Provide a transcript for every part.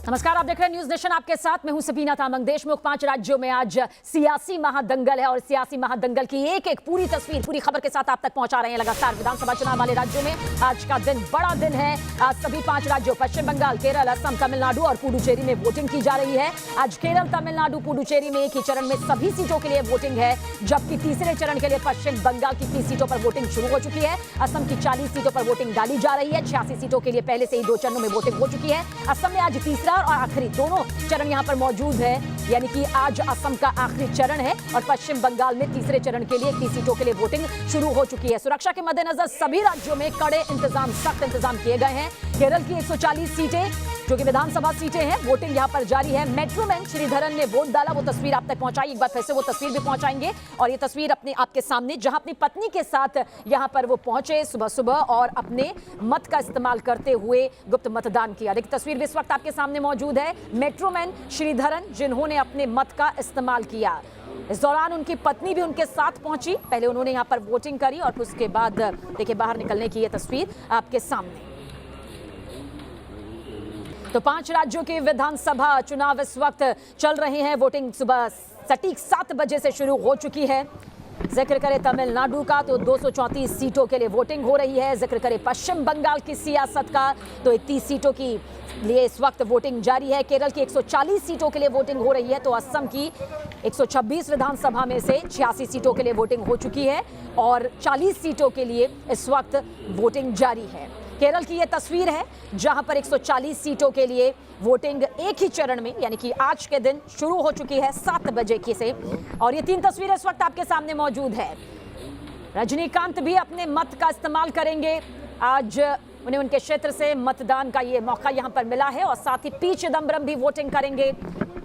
नमस्कार, आप देख रहे हैं न्यूज नेशन। आपके साथ मैं हूं सबीना तामंग। देश में 5 राज्यों में आज सियासी महादंगल है और सियासी महादंगल की एक एक पूरी तस्वीर, पूरी खबर के साथ आप तक पहुंचा रहे हैं लगातार। विधानसभा चुनाव वाले राज्यों में आज का दिन बड़ा दिन है। आज सभी 5 राज्यों पश्चिम बंगाल, केरल, असम, तमिलनाडु और पुडुचेरी में वोटिंग की जा रही है। आज केरल, तमिलनाडु, पुडुचेरी में एक ही चरण में सभी सीटों के लिए वोटिंग है, जबकि तीसरे चरण के लिए पश्चिम बंगाल की 30 सीटों पर वोटिंग शुरू हो चुकी है। असम की 40 सीटों पर वोटिंग डाली जा रही है। 86 सीटों के लिए पहले से ही 2 चरणों में वोटिंग हो चुकी है। असम में आज तीसरा और आखिरी दोनों चरण यहां पर मौजूद है, यानी कि आज असम का आखिरी चरण है और पश्चिम बंगाल में तीसरे चरण के लिए 30 सीटों के लिए वोटिंग शुरू हो चुकी है। सुरक्षा के मद्देनजर सभी राज्यों में कड़े इंतजाम, सख्त इंतजाम किए गए हैं। केरल की 140 सीटें जो कि विधानसभा सीटें हैं, वोटिंग यहां पर जारी है। मेट्रोमैन श्रीधरन ने वोट डाला, वो तस्वीर आप तक पहुंचाई। एक बार फिर से वो तस्वीर भी पहुंचाएंगे और ये तस्वीर अपने आपके सामने, जहां अपनी पत्नी के साथ यहां पर वो पहुंचे सुबह सुबह और अपने मत का इस्तेमाल करते हुए गुप्त मतदान किया। देखिए तस्वीर भी इस वक्त आपके सामने मौजूद है। मेट्रोमैन श्रीधरन जिन्होंने अपने मत का इस्तेमाल किया, इस दौरान उनकी पत्नी भी उनके साथ पहुंची। पहले उन्होंने यहां पर वोटिंग करी और उसके बाद देखिए बाहर निकलने की ये तस्वीर आपके सामने। तो 5 राज्यों के विधानसभा चुनाव इस वक्त चल रहे हैं। वोटिंग सुबह सटीक 7 बजे से शुरू हो चुकी है। जिक्र करें तमिलनाडु का तो 234 सीटों के लिए वोटिंग हो रही है। जिक्र करें पश्चिम बंगाल की सियासत का तो 31 सीटों की लिए इस वक्त वोटिंग जारी है। केरल की 140 सीटों के लिए वोटिंग हो रही है तो असम की 126 विधानसभा में से 86 सीटों के लिए वोटिंग हो चुकी है और 40 सीटों के लिए इस वक्त वोटिंग जारी है। केरल की यह तस्वीर है जहां पर 140 सीटों के लिए वोटिंग एक ही चरण में, यानी कि आज के दिन शुरू हो चुकी है 7 बजे की से। और ये 3 तस्वीरें इस वक्त आपके सामने मौजूद है। रजनीकांत भी अपने मत का इस्तेमाल करेंगे। आज उन्हें उनके क्षेत्र से मतदान का ये मौका यहां पर मिला है और साथ ही पी चिदम्बरम भी वोटिंग करेंगे।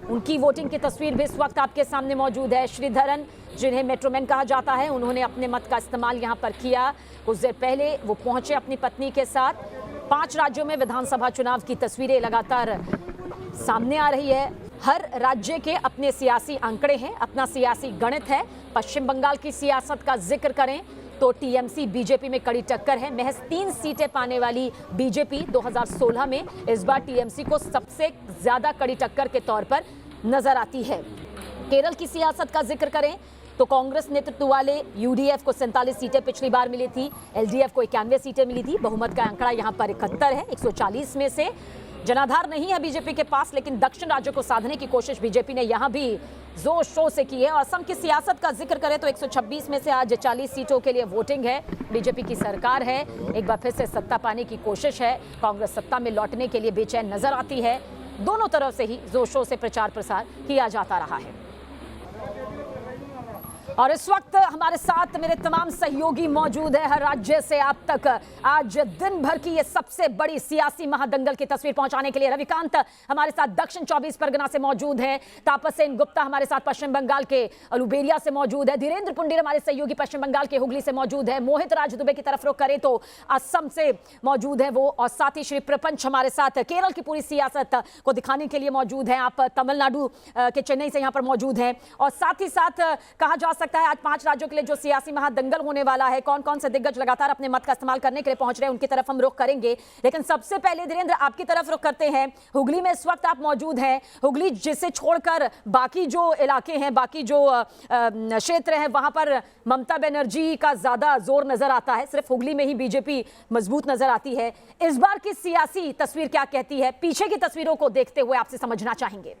उनकी वोटिंग की तस्वीर भी इस वक्त आपके सामने मौजूद है। श्रीधरन, जिन्हें मेट्रोमैन कहा जाता है, उन्होंने अपने मत का इस्तेमाल यहां पर किया। कुछ देर पहले वो पहुंचे अपनी पत्नी के साथ। 5 राज्यों में विधानसभा चुनाव की तस्वीरें लगातार सामने आ रही है। हर राज्य के अपने सियासी आंकड़े हैं, अपना सियासी गणित है। पश्चिम बंगाल की सियासत का जिक्र करें तो टीएमसी बीजेपी में कड़ी टक्कर है। महज 3 सीटें पाने वाली बीजेपी 2016 में इस बार टीएमसी को सबसे ज्यादा कड़ी टक्कर के तौर पर नजर आती है। केरल की सियासत का जिक्र करें तो कांग्रेस नेतृत्व वाले यूडीएफ को 47 सीटें पिछली बार मिली थी, एलडीएफ को 91 सीटें मिली थी। बहुमत का आंकड़ा यहां पर 71 है। 140 में से जनाधार नहीं है बीजेपी के पास, लेकिन दक्षिण राज्यों को साधने की कोशिश बीजेपी ने यहां भी जोर शोर से की है। और असम की सियासत का जिक्र करें तो 126 में से आज 40 सीटों के लिए वोटिंग है। बीजेपी की सरकार है, एक बार फिर से सत्ता पाने की कोशिश है। कांग्रेस सत्ता में लौटने के लिए बेचैन नजर आती है। दोनों तरफ से ही जोर शोर से प्रचार प्रसार किया जाता रहा है। और इस वक्त हमारे साथ मेरे तमाम सहयोगी मौजूद है हर राज्य से आप तक आज दिन भर की ये सबसे बड़ी सियासी महादंगल की तस्वीर पहुंचाने के लिए रविकांत हमारे साथ दक्षिण 24 परगना से मौजूद हैं। तापस सेन गुप्ता हमारे साथ पश्चिम बंगाल के अलुबेरिया से मौजूद है। धीरेन्द्र पुंडीर हमारे सहयोगी पश्चिम बंगाल के हुगली से मौजूद है। मोहित राज दुबे की तरफ रुख करें तो असम से मौजूद है वो, और साथ ही श्री प्रपंच हमारे साथ केरल की पूरी सियासत को दिखाने के लिए मौजूद है। आप तमिलनाडु के चेन्नई से यहाँ पर मौजूद हैं। और साथ ही साथ कहा जा सकता है आज 5 राज्यों के लिए जो सियासी महादंगल होने वाला है, कौन कौन से दिग्गज लगातार अपने मत का इस्तेमाल करने के लिए पहुंच रहे हैं, उनकी तरफ हम रुख करेंगे। लेकिन सबसे पहले धीरेन्द्र आपकी तरफ रुख करते हैं। हुगली में इस वक्त आप मौजूद हैं। हुगली जिसे छोड़कर बाकी जो इलाके हैं, बाकी जो क्षेत्र हैं, वहां पर ममता बनर्जी का ज्यादा जोर नजर आता है। सिर्फ हुगली में ही बीजेपी मजबूत नजर आती है। इस बार की सियासी तस्वीर क्या कहती है, पीछे की तस्वीरों को देखते हुए आपसे समझना चाहेंगे।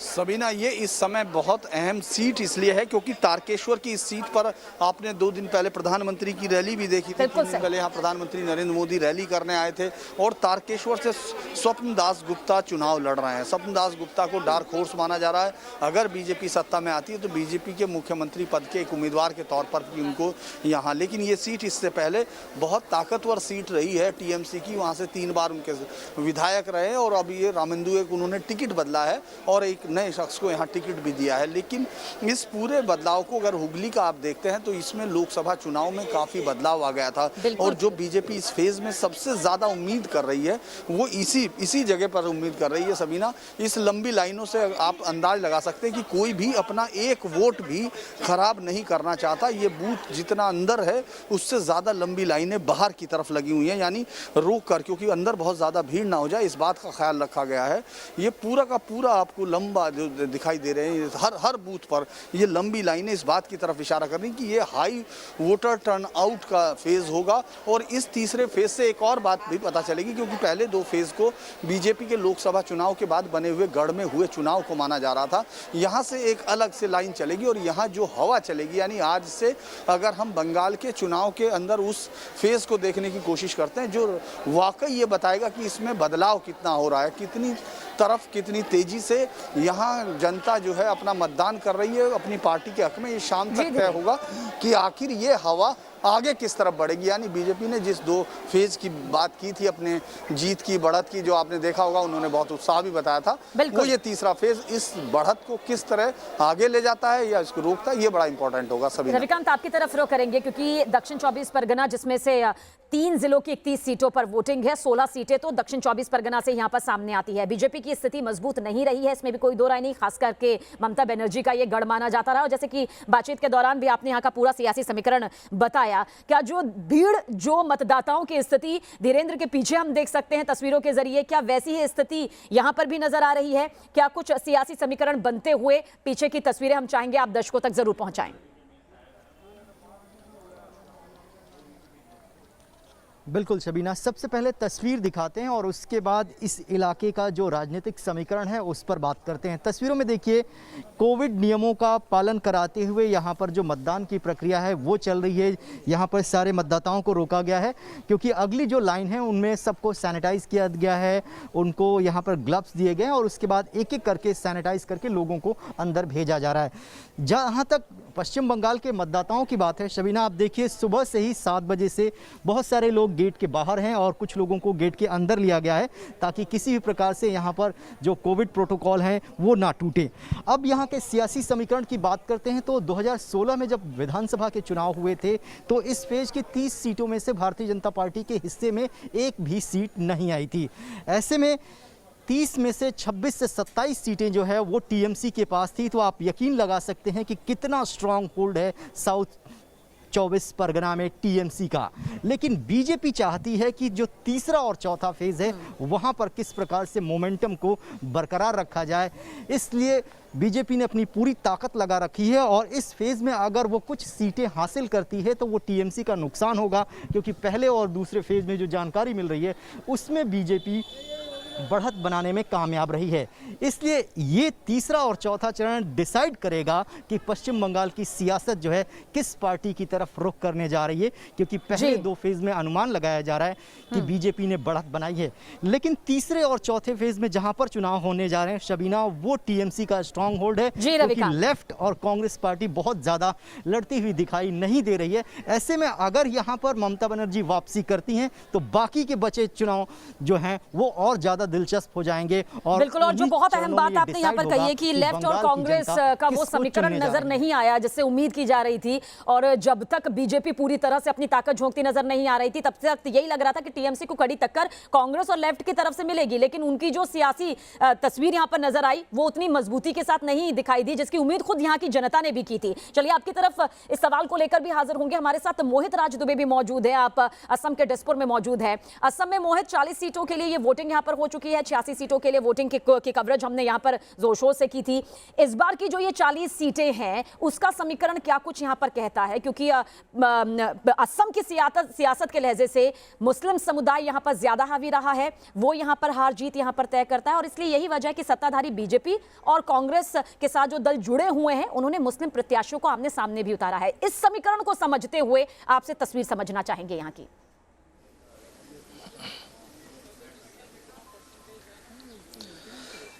सबीना, ये इस समय बहुत अहम सीट इसलिए है क्योंकि तारकेश्वर की इस सीट पर आपने 2 दिन पहले प्रधानमंत्री की रैली भी देखी थी। 3 दिन पहले यहाँ प्रधानमंत्री नरेंद्र मोदी रैली करने आए थे और तारकेश्वर से स्वप्न दास गुप्ता चुनाव लड़ रहे हैं। स्वप्न दास गुप्ता को डार्क हॉर्स माना जा रहा है। अगर बीजेपी सत्ता में आती है तो बीजेपी के मुख्यमंत्री पद के एक उम्मीदवार के तौर पर भी उनको यहाँ, लेकिन ये सीट इससे पहले बहुत ताकतवर सीट रही है टीएमसी की। वहाँ से 3 बार उनके विधायक रहे और अभी ये रामेंदु एक उन्होंने टिकट बदला है और एक नए शख्स को यहाँ टिकट भी दिया है। लेकिन इस पूरे बदलाव को अगर हुगली का आप देखते हैं तो इसमें लोकसभा चुनाव में काफ़ी बदलाव आ गया था, और जो बीजेपी इस फेज में सबसे ज़्यादा उम्मीद कर रही है वो इसी जगह पर उम्मीद कर रही है। सबीना, इस लंबी लाइनों से आप अंदाज लगा सकते हैं कि कोई भी अपना एक वोट भी खराब नहीं करना चाहता। ये बूथ जितना अंदर है उससे ज़्यादा लंबी लाइनें बाहर की तरफ लगी हुई हैं, यानी रोक कर, क्योंकि अंदर बहुत ज़्यादा भीड़ ना हो जाए इस बात का ख्याल रखा गया है। ये पूरा का पूरा आपको लंबा जो दिखाई दे रहे हैं, हर बूथ पर ये लंबी लाइनें इस बात की तरफ इशारा कर रही हैं कि ये हाई वोटर टर्नआउट का फेज़ होगा। और इस तीसरे फेज़ से एक और बात भी पता चलेगी, क्योंकि पहले दो फेज़ को बीजेपी के लोकसभा चुनाव के बाद बने हुए गढ़ में हुए चुनाव को माना जा रहा था। यहाँ से एक अलग से लाइन चलेगी और यहाँ जो हवा चलेगी, यानी आज से अगर हम बंगाल के चुनाव के अंदर उस फेज़ को देखने की कोशिश करते हैं जो वाकई ये बताएगा कि इसमें बदलाव कितना हो रहा है, कितनी तरफ कितनी तेजी से यहाँ जनता जो है अपना मतदान कर रही है अपनी पार्टी के हक में। ये शाम तक तय होगा कि आखिर ये हवा आगे किस तरफ बढ़ेगी। यानी बीजेपी ने जिस दो फेज की बात की थी अपने जीत की बढ़त की, जो आपने देखा होगा उन्होंने बहुत उत्साह भी बताया था, वो ये तीसरा फेज इस बढ़त को किस तरह आगे ले जाता है या इसको रोकता है, ये बड़ा इंपॉर्टेंट होगा। सभी रविकांत, आपकी तरफ रुख करेंगे क्योंकि दक्षिण 24 परगना जिसमें से 3 जिलों की 31 सीटों पर वोटिंग है, 16 सीटें तो दक्षिण 24 परगना से यहां पर सामने आती है। बीजेपी की स्थिति मजबूत नहीं रही है, इसमें भी कोई दो राय नहीं, खास करके ममता बनर्जी का ये गढ़ माना जाता रहा। और जैसे कि बातचीत के दौरान भी आपने यहाँ का पूरा सियासी समीकरण बताया, क्या जो भीड़, जो मतदाताओं की स्थिति धीरेन्द्र के पीछे हम देख सकते हैं तस्वीरों के जरिए, क्या वैसी ही स्थिति यहां पर भी नजर आ रही है? क्या कुछ सियासी समीकरण बनते हुए पीछे की तस्वीरें हम चाहेंगे आप दर्शकों तक जरूर पहुंचाएं। बिल्कुल शबीना, सबसे पहले तस्वीर दिखाते हैं और उसके बाद इस इलाके का जो राजनीतिक समीकरण है उस पर बात करते हैं। तस्वीरों में देखिए, कोविड नियमों का पालन कराते हुए यहाँ पर जो मतदान की प्रक्रिया है वो चल रही है। यहाँ पर सारे मतदाताओं को रोका गया है क्योंकि अगली जो लाइन है उनमें सबको सैनिटाइज किया गया है, उनको यहाँ पर ग्लव्स दिए गए हैं और उसके बाद एक एक करके सैनिटाइज करके लोगों को अंदर भेजा जा रहा है। जहाँ तक पश्चिम बंगाल के मतदाताओं की बात है शबीना, आप देखिए सुबह से ही 7 बजे से बहुत सारे लोग गेट के बाहर हैं और कुछ लोगों को गेट के अंदर लिया गया है ताकि किसी भी प्रकार से यहाँ पर जो कोविड प्रोटोकॉल है वो ना टूटे। अब यहाँ के सियासी समीकरण की बात करते हैं तो 2016 में जब विधानसभा के चुनाव हुए थे तो इस फेज की 30 सीटों में से भारतीय जनता पार्टी के हिस्से में एक भी सीट नहीं आई थी। ऐसे में 30 में से 26 से 27 सीटें जो है वो टीएमसी के पास थी। तो आप यकीन लगा सकते हैं कि कितना स्ट्रांग होल्ड है साउथ 24 परगना में टीएमसी का। लेकिन बीजेपी चाहती है कि जो तीसरा और चौथा फेज है वहां पर किस प्रकार से मोमेंटम को बरकरार रखा जाए, इसलिए बीजेपी ने अपनी पूरी ताकत लगा रखी है। और इस फेज में अगर वो कुछ सीटें हासिल करती है तो वो टीएमसी का नुकसान होगा, क्योंकि पहले और दूसरे फेज में जो जानकारी मिल रही है उसमें बीजेपी बढ़त बनाने में कामयाब रही है। इसलिए ये तीसरा और चौथा चरण डिसाइड करेगा कि पश्चिम बंगाल की सियासत जो है किस पार्टी की तरफ रुख करने जा रही है, क्योंकि पहले दो फेज में अनुमान लगाया जा रहा है कि बीजेपी ने बढ़त बनाई है, लेकिन तीसरे और चौथे फेज में जहां पर चुनाव होने जा रहे हैं शबीना, वो टीएमसी का स्ट्रांग होल्ड है, क्योंकि लेफ्ट और कांग्रेस पार्टी बहुत ज्यादा लड़ती हुई दिखाई नहीं दे रही है। ऐसे में अगर यहां पर ममता बनर्जी वापसी करती हैं तो बाकी के बचे चुनाव जो हैं वो और ज्यादा दिलचस्प हो जाएंगे। और बिल्कुल, और जो बहुत अहम बात आपने यहाँ पर कही है कि लेफ्ट और कांग्रेस का वो समीकरण नजर नहीं आया जिससे उम्मीद की जा रही थी, और जब तक बीजेपी पूरी तरह से अपनी ताकत झोंकती नजर नहीं आ रही थी तब तक यही लग रहा था कि टीएमसी को कड़ी टक्कर कांग्रेस और लेफ्ट की तरफ से मिलेगी। लेकिन उनकी जो सियासी तस्वीर यहाँ पर नजर आई वो उतनी मजबूती के साथ नहीं दिखाई दी जिसकी उम्मीद खुद यहाँ की जनता ने भी की थी। चलिए आपकी तरफ इस सवाल को लेकर भी हाजिर होंगे, हमारे साथ मोहित राज दुबे भी मौजूद है, आप असम के दिसपुर में मौजूद है। असम में मोहित, 40 सीटों के लिए ये वोटिंग यहाँ पर हो चुकी है, 86 सीटों के लिए वोटिंग की कवरेज हमने यहां पर जोर शोर से की थी। इस बार की जो ये 40 सीटें हैं उसका समीकरण क्या कुछ यहां पर कहता है, क्योंकि असम की सियासत के लहजे से मुस्लिम समुदाय यहां पर ज्यादा हावी रहा है, वो यहां पर हार जीत यहां पर तय करता है, और इसलिए यही वजह है कि सत्ताधारी बीजेपी और कांग्रेस के साथ जो दल जुड़े हुए हैं उन्होंने मुस्लिम प्रत्याशियों को आमने सामने भी उतारा है। इस समीकरण को समझते हुए आपसे तस्वीर समझना चाहेंगे यहां की।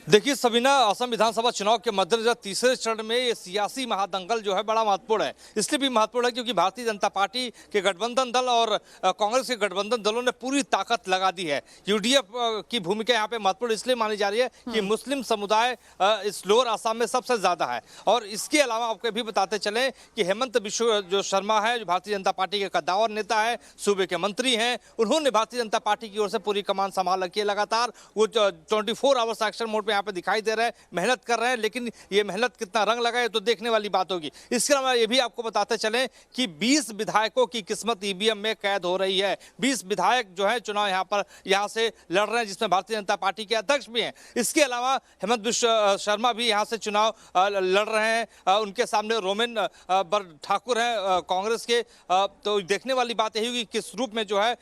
देखिए सबीना, असम विधानसभा चुनाव के मद्देनजर तीसरे चरण में ये सियासी महादंगल जो है बड़ा महत्वपूर्ण है। इसलिए भी महत्वपूर्ण है क्योंकि भारतीय जनता पार्टी के गठबंधन दल और कांग्रेस के गठबंधन दलों ने पूरी ताकत लगा दी है। यूडीएफ की भूमिका यहाँ पे महत्वपूर्ण इसलिए मानी जा रही है कि मुस्लिम समुदाय इस लोअर आसाम में सबसे ज्यादा है। और इसके अलावा आपको भी बताते चले कि हेमंत बिश्व जो शर्मा है, जो भारतीय जनता पार्टी के कद्दावर नेता है, सूबे के मंत्री हैं, उन्होंने भारतीय जनता पार्टी की ओर से पूरी कमान संभाल रखी है। लगातार वो 24 आवर्स एक्शन मोड यहाँ पे दिखाई दे रहा है, मेहनत कर रहे हैं, लेकिन ये मेहनत कितना रंग लगाए तो देखने वाली बात होगी। इसके अलावा ये भी आपको बताते चलें कि 20 विधायकों की किस्मत ईवीएम में कैद हो रही है। 20 विधायक जो है चुनाव यहाँ से लड़ रहे हैं, जिसमें भारतीय जनता पार्टी के अध्यक्ष भी हैं। इसके अलावा हेमंत बिश्व शर्मा भी यहाँ से चुनाव लड़ रहे हैं। उनके सामने रोमेन ठाकुर हैं कांग्रेस के। तो देखने वाली बात यही होगी किस रूप में जो है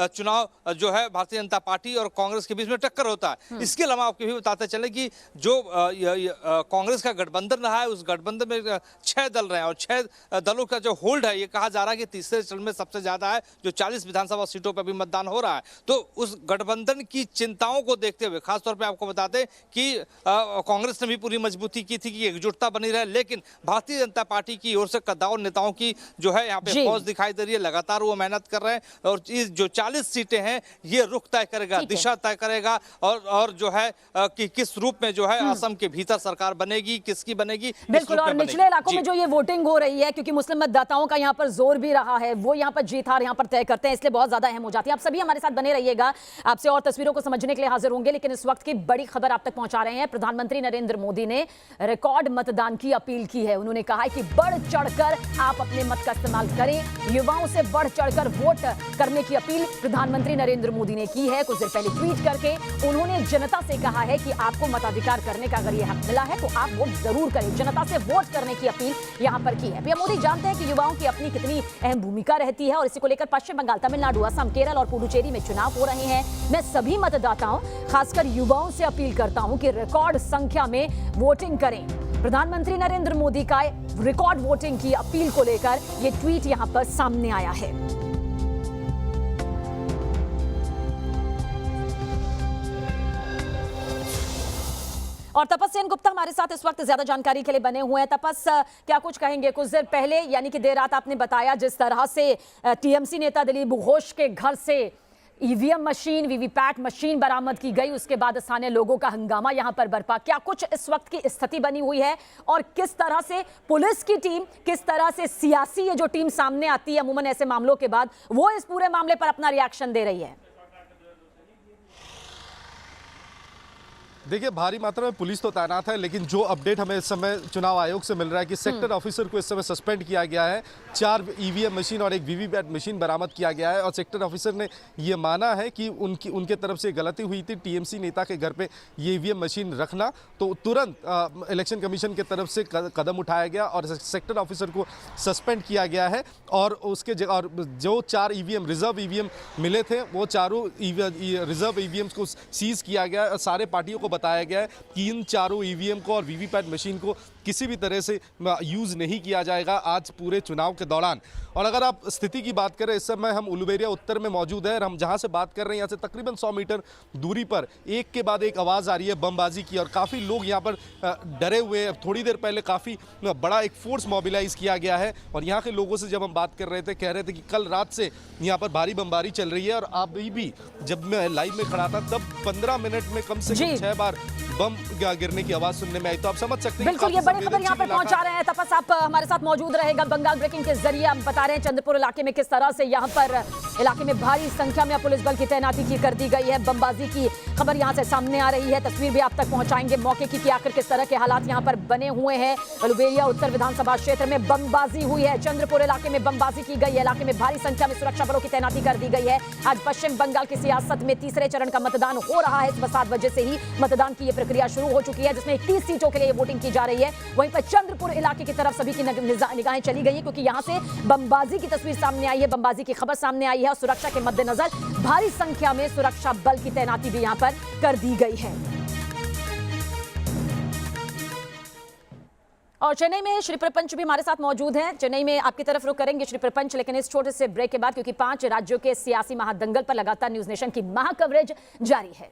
चुनाव जो है भारतीय जनता पार्टी और कांग्रेस के बीच में टक्कर होता है। इसके अलावा आपको भी बताते चले कि जो कांग्रेस का गठबंधन रहा है, उस गठबंधन में 6 दल रहे हैं और 6 दलों का जो होल्ड है, ये कहा जा रहा है कि तीसरे चरण में सबसे ज्यादा है, जो 40 विधानसभा सीटों पर भी मतदान हो रहा है। तो उस गठबंधन की चिंताओं को देखते हुए खासतौर पर आपको बताते कि कांग्रेस ने भी पूरी मजबूती की थी कि एकजुटता बनी रहे, लेकिन भारतीय जनता पार्टी की ओर से कद्दावर नेताओं की जो है यहाँ पे फौज दिखाई दे रही है। लगातार वो मेहनत कर रहे हैं और जो 40 सीटें हैं ये रुख तय करेगा, दिशा तय करेगा और जो है कि किस रूप में जो है असम के भीतर सरकार बनेगी, किसकी बनेगी। बिल्कुल, और निचले इलाकों में जो ये वोटिंग हो रही है, क्योंकि मुस्लिम मतदाताओं का यहाँ पर जोर भी रहा है, वो यहाँ पर जीत हार यहाँ पर तय करते हैं, इसलिए बहुत ज्यादा अहम हो जाती है। आप सभी हमारे साथ बने रहिएगा, आपसे और तस्वीरों को समझने के लिए हाजिर होंगे, लेकिन इस वक्त की बड़ी खबर आप तक पहुंचा रहे हैं। प्रधानमंत्री नरेंद्र मोदी ने रिकॉर्ड मतदान की अपील की है। उन्होंने कहा है कि बढ़ चढ़कर आप अपने मत का इस्तेमाल करें। युवाओं से बढ़ चढ़कर वोट करने की अपील प्रधानमंत्री नरेंद्र मोदी ने की है। कुछ देर पहले ट्वीट करके उन्होंने जनता से कहा है कि आपको मताधिकार करने का अगर यह हक मिला है तो आप वोट जरूर करें। जनता से वोट करने की अपील यहां पर की है। पीएम मोदी जानते हैं कि युवाओं की अपनी कितनी अहम भूमिका रहती है और इसी को लेकर पश्चिम बंगाल, तमिलनाडु, असम, केरल और पुडुचेरी में चुनाव हो रहे हैं। मैं सभी मतदाताओं, खासकर युवाओं से अपील करता हूं कि रिकॉर्ड संख्या में वोटिंग करें। प्रधानमंत्री नरेंद्र मोदी का रिकॉर्ड वोटिंग की अपील को लेकर यह ट्वीट यहां पर सामने आया है। और तपस सेन गुप्ता हमारे साथ इस वक्त ज्यादा जानकारी के लिए बने हुए हैं। तपस, क्या कुछ कहेंगे? कुछ देर पहले यानी कि देर रात आपने बताया जिस तरह से टीएमसी नेता दिलीप घोष के घर से ईवीएम मशीन, वीवीपैट मशीन बरामद की गई, उसके बाद स्थानीय लोगों का हंगामा यहां पर बरपा। क्या कुछ इस वक्त की स्थिति बनी हुई है और किस तरह से पुलिस की टीम, किस तरह से सियासी ये जो टीम सामने आती है अमूमन ऐसे मामलों के बाद, वो इस पूरे मामले पर अपना रिएक्शन दे रही है? देखिए, भारी मात्रा में पुलिस तो तैनात है, लेकिन जो अपडेट हमें इस समय चुनाव आयोग से मिल रहा है कि सेक्टर ऑफिसर को इस समय सस्पेंड किया गया है। 4 ईवीएम मशीन और 1 वीवीपैट मशीन बरामद किया गया है और सेक्टर ऑफिसर ने ये माना है कि उनके तरफ से गलती हुई थी टीएमसी नेता के घर पे ये ईवीएम मशीन रखना। तो तुरंत इलेक्शन कमीशन की तरफ से कदम उठाया गया और सेक्टर ऑफिसर को सस्पेंड किया गया है। और उसके और जो 4 ईवीएम रिजर्व ईवीएम मिले थे, वो चारों रिजर्व ईवीएम को सीज किया गया और सारे पार्टियों को बताया गया है कि इन चारों ईवीएम को और वीवीपैट मशीन को किसी भी तरह से यूज़ नहीं किया जाएगा आज पूरे चुनाव के दौरान। और अगर आप स्थिति की बात करें, इस समय हम उलुबेरिया उत्तर में मौजूद है और हम जहां से बात कर रहे हैं यहाँ से तकरीबन 100 मीटर दूरी पर एक के बाद एक आवाज़ आ रही है बमबाजी की और काफ़ी लोग यहाँ पर डरे हुए हैं। थोड़ी देर पहले काफ़ी बड़ा एक फोर्स मोबिलाइज किया गया है और यहाँ के लोगों से जब हम बात कर रहे थे, कह रहे थे कि कल रात से यहाँ पर भारी बमबारी चल रही है और अभी भी जब मैं लाइव में खड़ा था तब 15 मिनट में कम से कम 6 बार बम गिरने की आवाज सुनने में आई। तो आप समझ सकते हैं बिल्कुल, ये बड़ी खबर यहाँ पर पहुंचा रहे हैं। तपस, आप हमारे साथ मौजूद रहेगा बंगाल ब्रेकिंग के जरिए। आप बता रहे हैं चंद्रपुर इलाके में किस तरह से यहाँ पर इलाके में भारी संख्या में पुलिस बल की तैनाती कर दी गई है। बमबाजी की खबर यहाँ से सामने आ रही है, तस्वीर भी आप तक पहुंचाएंगे मौके की आखिर किस तरह के हालात यहाँ पर बने हुए हैं। उलुबेरिया उत्तर विधानसभा क्षेत्र में बमबाजी हुई है, चंद्रपुर इलाके में बमबाजी की गई है। इलाके में भारी संख्या में सुरक्षा बलों की तैनाती कर दी गई है। आज पश्चिम बंगाल की सियासत में तीसरे चरण का मतदान हो रहा है। सुबह 7 बजे से ही मतदान की यह प्रक्रिया शुरू हो चुकी है, जिसमें 31 सीटों के लिए वोटिंग की जा रही है। वहीं पर चंद्रपुर इलाके की तरफ सभी की निगाहें चली गई है, क्योंकि यहां से बमबाजी की तस्वीर सामने आई है, बमबाजी की खबर सामने आई है और सुरक्षा के मद्देनजर भारी संख्या में सुरक्षा बल की तैनाती भी यहां पर कर दी गई है। और चेन्नई में श्री प्रपंच भी हमारे साथ मौजूद हैं। चेन्नई में आपकी तरफ रुख करेंगे श्री प्रपंच, लेकिन इस छोटे से ब्रेक के बाद, क्योंकि 5 राज्यों के सियासी महादंगल पर लगातार न्यूज नेशन की महा कवरेज जारी है।